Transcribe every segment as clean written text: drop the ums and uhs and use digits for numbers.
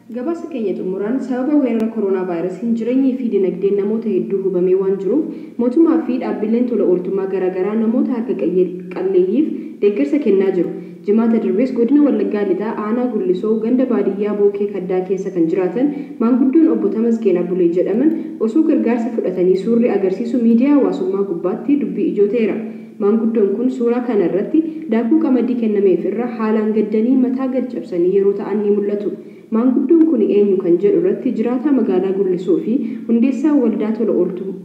Gabaasa keenya xumuraan sababa weerara koronaa vaayirasiin jireenyii fi dinagdeen namoota hedduu hubamee waan jiruuf mootummaa fi dhaabbileen tola ooltummaa garaagaraa namoota harka qalleeyyiif deeggarsa kennaa jiru. Jimaata darbees godina Wallaggaa Lixaa aanaa Gullisoo ganda baadiyyaa Bookee Kaddaa keessa kan jiraatan maanguddoon obbo Tamasgeen Abbulee jedhaman osoo gargaarsa fudhatanii suurri agarsiisu miidiyaa hawaasummaa gubbaatti dubbii ijoo ta'eera. Maanguddoon kun suuraa kana irratti daakuu qamadii kennameef irra haalaan gaddanii mataa gad cabsanii yeroo ta'an ni mul'atu. Maanguddoon kun eenyu kan jedhu irratti jiraataa magaalaa Gullisoo fi hundeessaa waldaa tola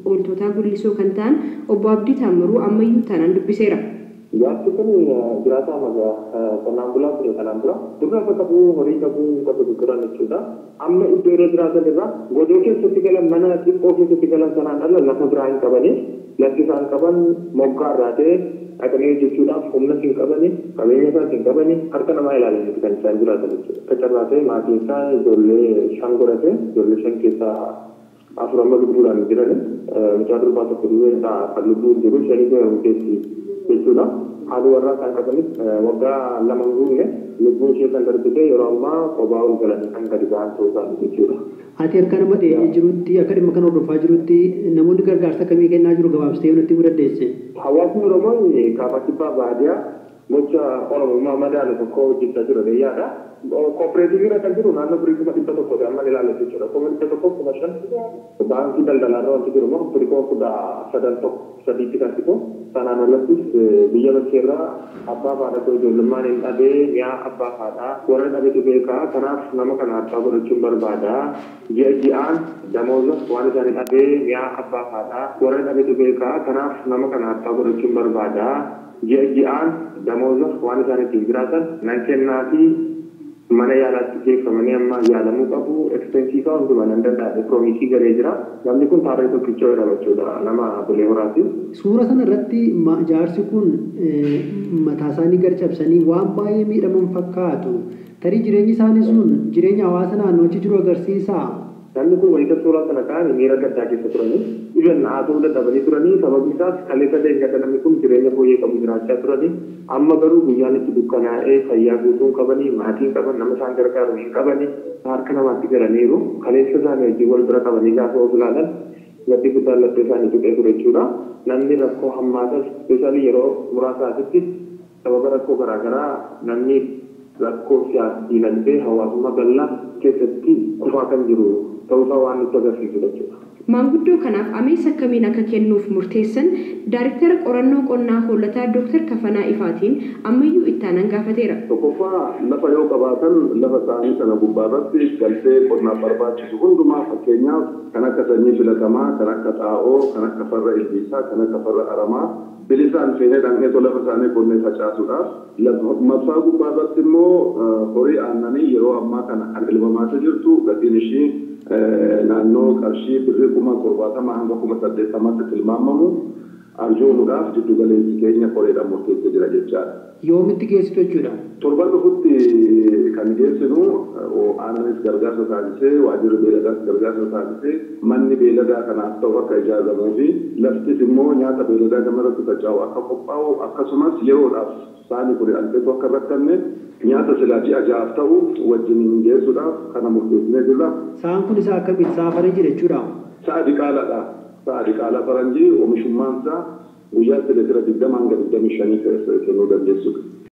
ooltotaa Gullisoo kan ta'an obbo Abdii Taamiruu ammayyuu taanaan dubbiseera. Yaatti kun jiraataa qonnaan bulaa ture kanaan dura durra qabu horii qabu gurguran jechuudha. Amma iddoo irra jiraatan irraa godoo keessatti galan mana xiqqoo keessatti galan sanaan ala lafa biraa hin qabanii lafti isaan qaban moggaa irraa ta'e dhaqanii jechuudhaaf humna hin qabanii qabeenya isaas hin qabanii harka namaa ilaalanii kan isaan jiraatan jechuudha. Akka carraa ta'e maatiin isaa ijoollee shan godhate ijoollee shan keessaa afur amma lubbuudhaan jiran mucaa durbaa tokko du'ee kan lubbuun jiru shanii keessi jechuudha. Haadha warraa kan qabanis waggaa lama guunne lubbuun ishee kan darbite yeroo ammaa kophaa ol galanii kan gadi ba'an ta'uu isaanii jechuudha. Ati akka nama dheedhee jirutti akka dhimma kana hordofaa jirutti namoonni gargaarsa akkamii kennaa jiru gabaabsitee yoo nutti mudaddeesse. Hawaasni Oromoo kaaba kibbaa baadiyyaa gocha Oromummaa madaalu tokko hojjechaa jira deeyyaadha. Kooperaatiiviirra kan jiru naannoo firii kuma dhibba tokkooti amma ilaalle jechuudha. Kuma dhibba tokko kuma shan baankii daldalaarra wanti jiru immoo firii kuma kudha sadan tokko sadiitti kan fixu. Sanaan alattis biyya bakkeerraa abbaa faadha koo ijoollummaan hin dhabee mi'a abbaa faadhaa warra dhabetu beekaa kanaaf nama kana harkaa godhachuun barbaada. Ji'a ji'aan damooza waan isaan hin dhabee mi'a abbaa faadhaa warra dhabetu beekaa kanaaf nama kana harkaa godhachuun barbaada. Ji'a ji'aan damooza waan isaan ittiin jiraatan nan kennaafi mana yaalaatti geeffamanii amma yaalamuu qabu ekspeensiifaa hundumaa nan danda'e piroomisii garee jira namni kun taaree tokkicha jedhama jechuudha nama bulee horaati. Suura sana irratti jaarsi kun mataa isaanii gad cabsanii waan baay'ee miidhaman fakkaatu. Tarii jireenyi isaanii sun jireenya hawaasa naannootti jiru agarsiisa. Namni kun wayita suuraa kana ka'an miira gaddaa keessa turanii ibn haasa'uu dadhabanii turanii sababni isaas kaleessa deengata namni kun jireenya fooyyee qabu jiraachaa turanii amma garuu guyyaan itti dukkanaa'ee fayyaa guutuu hin qabanii maatii hin qaban nama isaan gargaaru hin qabanii harka namaatti galaniiru kaleessa isaanii wajjin wal bira qabanii gaafa of ilaalan gaddi guddaan laphee isaanii tuqee ture jechuudha. Namni rakkoo hammaatas ispeeshaalii yeroo muraasaatitti sababa rakkoo garaagaraa namni rakkoo siyaasa diinagdee hawaasummaa bal'aa keessatti kufaa kan jiru ta'uusaa waan nutti agarsiisudha jechuudha. Maanguddoo kanaaf ameessa akkamiin akka kennuuf murteessan Daayirektara qorannoo qonnaa hollataa Dr. Kafanaa Ifaatiin ammayyuu ittaanan gaafateera. Tokkoffaa lafa yoo qabaatan lafa isaanii sana gubbaarratti galtee qonnaaf barbaachisu hundumaa fakkeenyaaf kan akka sanyii filatamaa, kan akka xaa'oo, kan akka farra ilbiisaa, kan akka farra aramaa bilisaan seenee dhaqneetoo lafa isaanii qonnee facaasuudhaaf mabsaa gubbaarratti immoo horii aannanii yeroo ammaa kana kan elmamaa jirtu gatiin ishii naannoo qarshii birrii 70,000 hanga 80,000tti tilmaamamu arjoomuudhaaf jiddu galeessi keenya qoreedhaan murteessee jira jechaadha. Yoomitti geessitu jechuudha? Torban dhufutti kan geessinu aananis gargaarsa taasisee waajjirri beeladaas gargaarsa taasisee manni beeladaa kanaaf ta'u akka ijaaramuu fi laftis immoo nyaata beeladaa gamarratti faca'u akka qophaa'u akkasumas yeroodhaaf saani kuri albeetu akka rakkanne nyaata silaatii ajaa'af ta'u wajjin geessuudhaaf kana murteessinee jirra. Sa'aan kun isaa akkamitti sa'a faranjii jechuudha? Sa'a diqaalaadha. Sa'a diqaalaa faranjii oomishummaan isaa guyyaatti litira 20 hanga 25 kennuu dandeessudha.